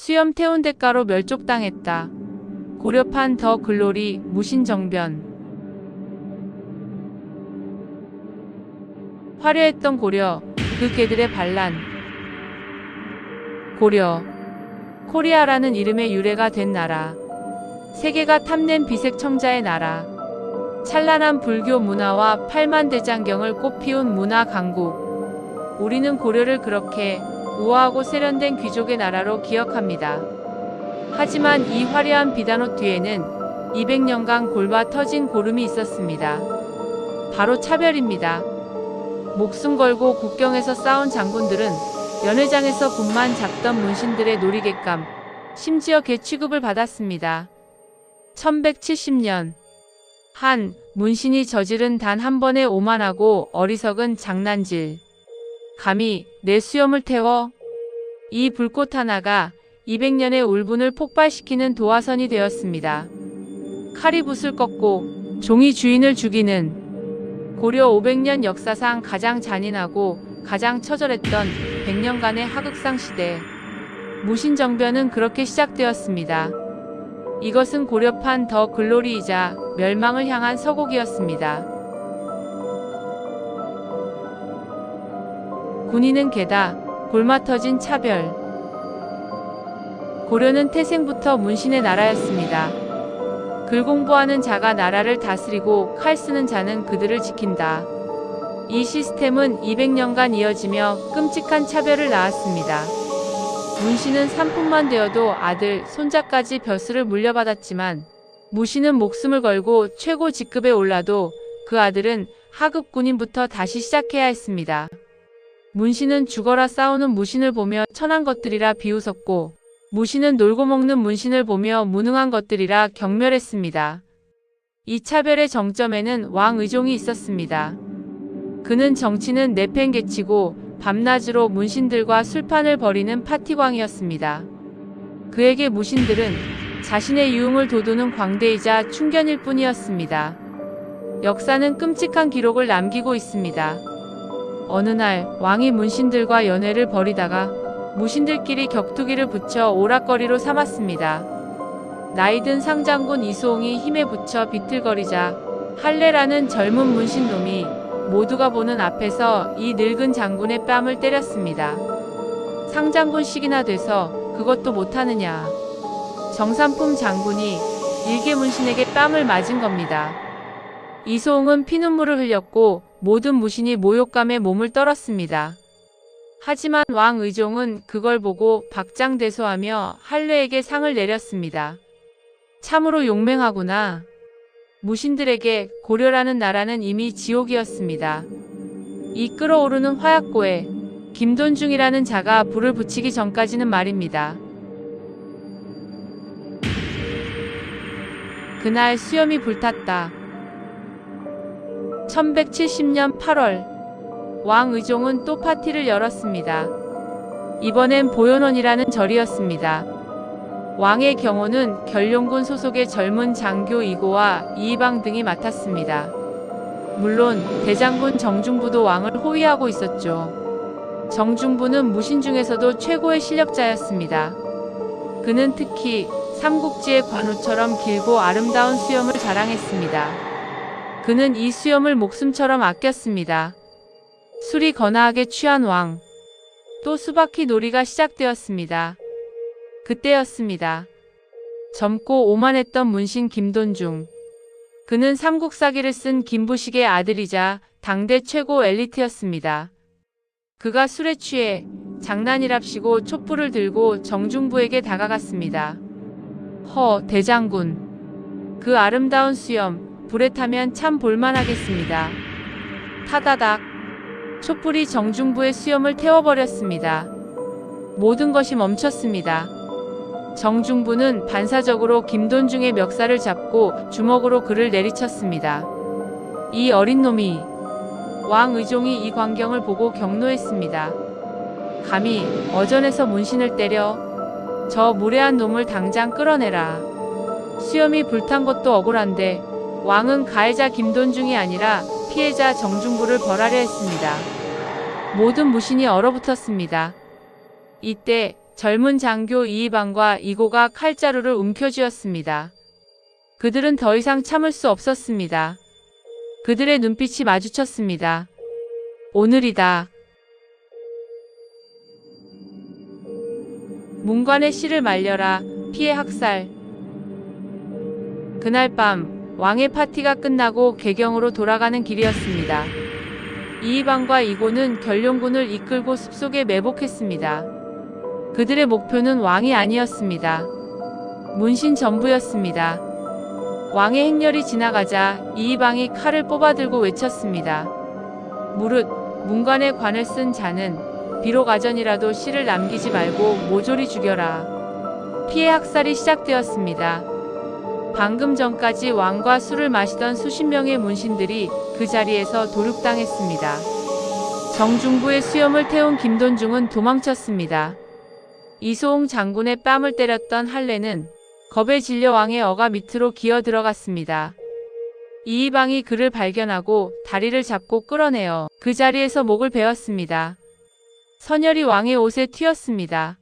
수염 태운 대가로 멸족당했다. 고려판 더 글로리 무신정변. 화려했던 고려, 그 개들의 반란. 고려, 코리아라는 이름의 유래가 된 나라. 세계가 탐낸 비색 청자의 나라. 찬란한 불교 문화와 팔만대장경을 꽃피운 문화 강국. 우리는 고려를 그렇게 우아하고 세련된 귀족의 나라로 기억합니다. 하지만 이 화려한 비단옷 뒤에는 200년간 골마 터진 고름이 있었습니다. 바로 차별입니다. 목숨 걸고 국경에서 싸운 장군들은 연회장에서 군만 잡던 문신들의 놀이객감, 심지어 개 취급을 받았습니다. 1170년 한 문신이 저지른 단 한 번의 오만하고 어리석은 장난질. 감히 내 수염을 태워? 이 불꽃 하나가 200년의 울분을 폭발시키는 도화선이 되었습니다. 칼이 붓을 꺾고 종이 주인을 죽이는 고려 500년 역사상 가장 잔인하고 가장 처절했던 100년간의 하극상 시대. 무신정변은 그렇게 시작되었습니다. 이것은 고려판 더 글로리이자 멸망을 향한 서곡이었습니다. 군인은 개다, 골마 터진 차별. 고려는 태생부터 문신의 나라였습니다. 글 공부하는 자가 나라를 다스리고 칼 쓰는 자는 그들을 지킨다. 이 시스템은 200년간 이어지며 끔찍한 차별을 낳았습니다. 문신은 산품만 되어도 아들, 손자까지 벼슬을 물려받았지만 무신은 목숨을 걸고 최고 직급에 올라도 그 아들은 하급 군인부터 다시 시작해야 했습니다. 문신은 죽어라 싸우는 무신을 보며 천한 것들이라 비웃었고 무신은 놀고 먹는 문신을 보며 무능한 것들이라 경멸했습니다. 이 차별의 정점에는 왕의종이 있었습니다. 그는 정치는 내팽개치고 밤낮으로 문신들과 술판을 벌이는 파티광이었습니다. 그에게 무신들은 자신의 유흥을 돋우는 광대이자 충견일 뿐이었습니다. 역사는 끔찍한 기록을 남기고 있습니다. 어느 날 왕이 문신들과 연애를 벌이다가 무신들끼리 격투기를 붙여 오락거리로 삼았습니다. 나이든 상장군 이수홍이 힘에 붙여 비틀거리자 할례라는 젊은 문신놈이 모두가 보는 앞에서 이 늙은 장군의 뺨을 때렸습니다. 상장군씩이나 돼서 그것도 못하느냐. 정삼품 장군이 일개 문신에게 뺨을 맞은 겁니다. 이소홍은 피눈물을 흘렸고 모든 무신이 모욕감에 몸을 떨었습니다. 하지만 왕의종은 그걸 보고 박장대소하며 할례에게 상을 내렸습니다. 참으로 용맹하구나. 무신들에게 고려라는 나라는 이미 지옥이었습니다. 이 끓어오르는 화약고에 김돈중이라는 자가 불을 붙이기 전까지는 말입니다. 그날 수염이 불탔다. 1170년 8월 왕의종은 또 파티를 열었습니다. 이번엔 보현원이라는 절이었습니다. 왕의 경호는 결룡군 소속의 젊은 장교 이고와 이이방 등이 맡았습니다. 물론 대장군 정중부도 왕을 호위하고 있었죠. 정중부는 무신 중에서도 최고의 실력자였습니다. 그는 특히 삼국지의 관우처럼 길고 아름다운 수염을 자랑했습니다. 그는 이 수염을 목숨처럼 아꼈습니다. 술이 거나하게 취한 왕. 또 수바키 놀이가 시작되었습니다. 그때였습니다. 젊고 오만했던 문신 김돈중. 그는 삼국사기를 쓴 김부식의 아들이자 당대 최고 엘리트였습니다. 그가 술에 취해 장난이랍시고 촛불을 들고 정중부에게 다가갔습니다. 허, 대장군. 그 아름다운 수염, 불에 타면 참 볼만하겠습니다. 타다닥. 촛불이 정중부의 수염을 태워버렸습니다. 모든 것이 멈췄습니다. 정중부는 반사적으로 김돈중의 멱살을 잡고 주먹으로 그를 내리쳤습니다. 이 어린 놈이. 왕의종이 이 광경을 보고 경노했습니다. 감히 어전에서 문신을 때려? 저 무례한 놈을 당장 끌어내라. 수염이 불탄 것도 억울한데 왕은 가해자 김돈중이 아니라 피해자 정중부를 벌하려 했습니다. 모든 무신이 얼어붙었습니다. 이때 젊은 장교 이의방과 이고가 칼자루를 움켜쥐었습니다. 그들은 더 이상 참을 수 없었습니다. 그들의 눈빛이 마주쳤습니다. 오늘이다. 문관의 씨를 말려라. 피해 학살. 그날 밤 왕의 파티가 끝나고 개경으로 돌아가는 길이었습니다. 이의방과 이고는 결룡군을 이끌고 숲속에 매복했습니다. 그들의 목표는 왕이 아니었습니다. 문신 전부였습니다. 왕의 행렬이 지나가자 이의방이 칼을 뽑아들고 외쳤습니다. 무릇 문관의 관을 쓴 자는 비록 아전이라도 씨를 남기지 말고 모조리 죽여라. 피해 학살이 시작되었습니다. 방금 전까지 왕과 술을 마시던 수십 명의 문신들이 그 자리에서 도륙당했습니다. 정중부의 수염을 태운 김돈중은 도망쳤습니다. 이소홍 장군의 뺨을 때렸던 할례는 겁에 질려 왕의 어가 밑으로 기어 들어갔습니다. 이의방이 그를 발견하고 다리를 잡고 끌어내어 그 자리에서 목을 베었습니다. 선열이 왕의 옷에 튀었습니다.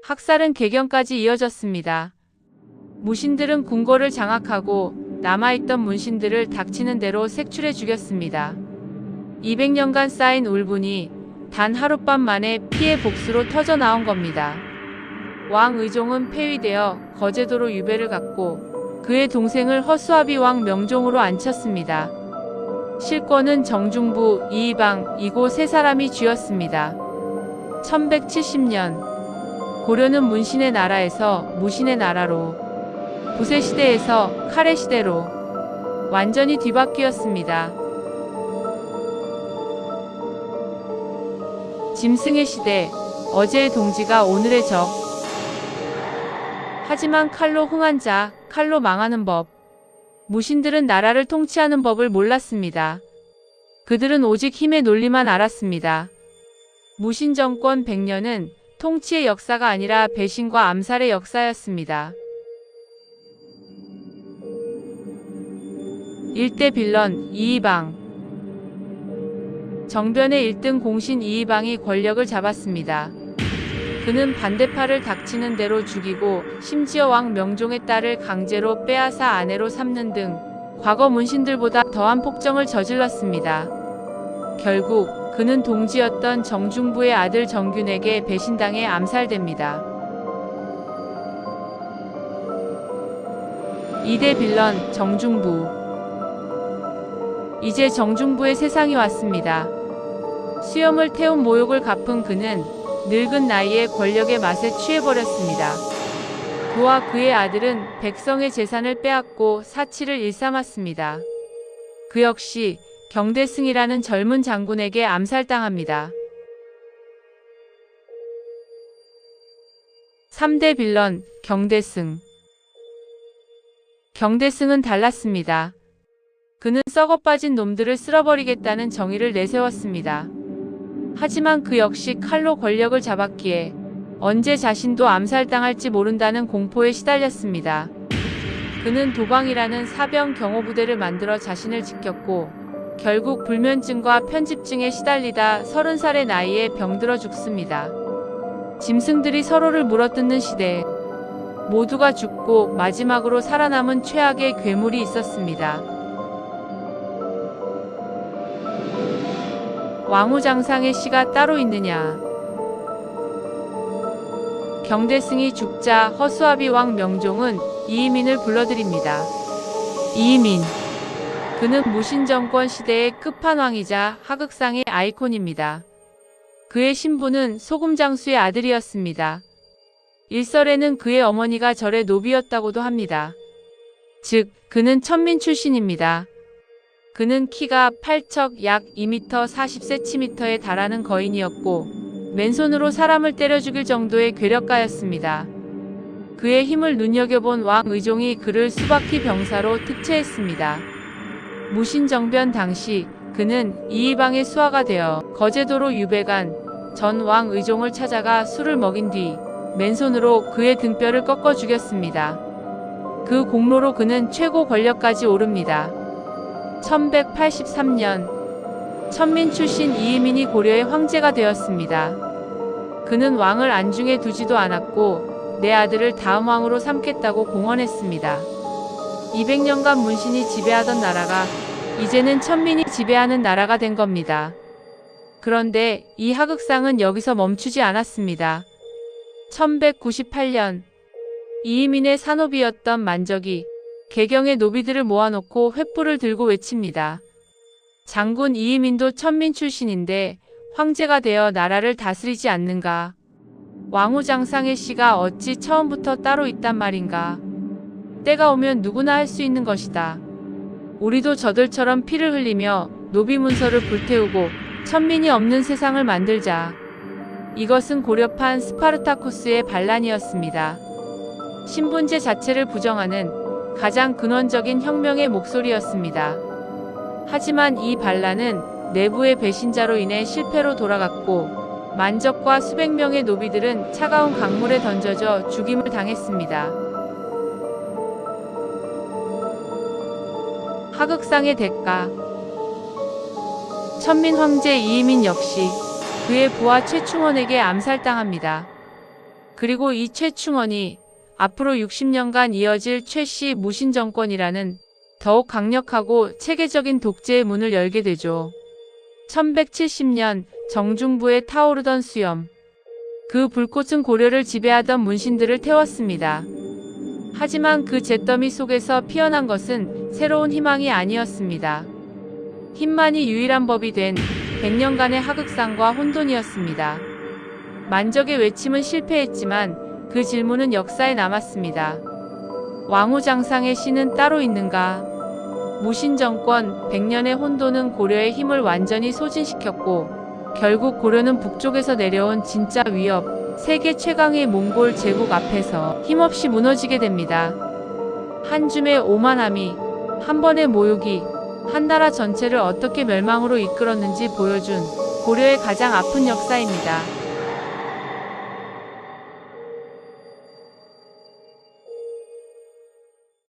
학살은 개경까지 이어졌습니다. 무신들은 궁궐을 장악하고 남아있던 문신들을 닥치는 대로 색출해 죽였습니다. 200년간 쌓인 울분이 단 하룻밤 만에 피해 복수로 터져나온 겁니다. 왕 의종은 폐위되어 거제도로 유배를 갔고 그의 동생을 허수아비 왕 명종으로 앉혔습니다. 실권은 정중부, 이의방, 이고 세 사람이 쥐었습니다. 1170년 고려는 문신의 나라에서 무신의 나라로, 부세시대에서 칼의 시대로 완전히 뒤바뀌었습니다. 짐승의 시대, 어제의 동지가 오늘의 적. 하지만 칼로 흥한 자, 칼로 망하는 법. 무신들은 나라를 통치하는 법을 몰랐습니다. 그들은 오직 힘의 논리만 알았습니다. 무신 정권 100년은 통치의 역사가 아니라 배신과 암살의 역사였습니다. 일대 빌런 이의방. 정변의 1등 공신 이의방이 권력을 잡았습니다. 그는 반대파를 닥치는 대로 죽이고 심지어 왕 명종의 딸을 강제로 빼앗아 아내로 삼는 등 과거 문신들보다 더한 폭정을 저질렀습니다. 결국 그는 동지였던 정중부의 아들 정균에게 배신당해 암살됩니다. 2대 빌런 정중부. 이제 정중부의 세상이 왔습니다. 수염을 태운 모욕을 갚은 그는 늙은 나이에 권력의 맛에 취해버렸습니다. 그와 그의 아들은 백성의 재산을 빼앗고 사치를 일삼았습니다. 그 역시 경대승이라는 젊은 장군에게 암살당합니다. 3대 빌런 경대승. 경대승은 달랐습니다. 그는 썩어빠진 놈들을 쓸어버리겠다는 정의를 내세웠습니다. 하지만 그 역시 칼로 권력을 잡았기에 언제 자신도 암살당할지 모른다는 공포에 시달렸습니다. 그는 도방이라는 사병 경호부대를 만들어 자신을 지켰고 결국 불면증과 편집증에 시달리다 30살의 나이에 병들어 죽습니다. 짐승들이 서로를 물어뜯는 시대에 모두가 죽고 마지막으로 살아남은 최악의 괴물이 있었습니다. 왕후장상의 시가 따로 있느냐. 경대승이 죽자 허수아비 왕 명종은 이의민을 불러들입니다. 이의민. 그는 무신정권 시대의 끝판왕이자 하극상의 아이콘입니다. 그의 신부는 소금장수의 아들이었습니다. 일설에는 그의 어머니가 절의 노비였다고도 합니다. 즉, 그는 천민 출신입니다. 그는 키가 8척 약 2m 40cm에 달하는 거인이었고 맨손으로 사람을 때려 죽일 정도의 괴력가였습니다. 그의 힘을 눈여겨본 왕 의종이 그를 수박희 병사로 특채했습니다. 무신정변 당시 그는 이의방의 수하가 되어 거제도로 유배간 전 왕 의종을 찾아가 술을 먹인 뒤 맨손으로 그의 등뼈를 꺾어 죽였습니다. 그 공로로 그는 최고 권력까지 오릅니다. 1183년 천민 출신 이의민이 고려의 황제가 되었습니다. 그는 왕을 안중에 두지도 않았고 내 아들을 다음 왕으로 삼겠다고 공언했습니다. 200년간 문신이 지배하던 나라가 이제는 천민이 지배하는 나라가 된 겁니다. 그런데 이 하극상은 여기서 멈추지 않았습니다. 1198년 이이민의 산호비였던 만적이 개경의 노비들을 모아놓고 횃불을 들고 외칩니다. 장군 이이민도 천민 출신인데 황제가 되어 나라를 다스리지 않는가? 왕후장상의 씨가 어찌 처음부터 따로 있단 말인가? 때가 오면 누구나 할 수 있는 것이다. 우리도 저들처럼 피를 흘리며 노비 문서를 불태우고 천민이 없는 세상을 만들자. 이것은 고려판 스파르타쿠스의 반란이었습니다. 신분제 자체를 부정하는 가장 근원적인 혁명의 목소리였습니다. 하지만 이 반란은 내부의 배신자로 인해 실패로 돌아갔고 만적과 수백 명의 노비들은 차가운 강물에 던져져 죽임을 당했습니다. 하극상의 대가. 천민 황제 이이민 역시 그의 부하 최충원에게 암살당합니다. 그리고 이 최충원이 앞으로 60년간 이어질 최씨 무신정권이라는 더욱 강력하고 체계적인 독재의 문을 열게 되죠. 1170년 정중부에 타오르던 수염. 그 불꽃은 고려를 지배하던 문신들을 태웠습니다. 하지만 그 잿더미 속에서 피어난 것은 새로운 희망이 아니었습니다. 힘만이 유일한 법이 된 100년간의 하극상과 혼돈이었습니다. 만적의 외침은 실패했지만 그 질문은 역사에 남았습니다. 왕후장상의 씨는 따로 있는가? 무신정권 100년의 혼돈은 고려의 힘을 완전히 소진시켰고 결국 고려는 북쪽에서 내려온 진짜 위협, 세계 최강의 몽골 제국 앞에서 힘없이 무너지게 됩니다. 한 줌의 오만함이, 한 번의 모욕이 한 나라 전체를 어떻게 멸망으로 이끌었는지 보여준 고려의 가장 아픈 역사입니다.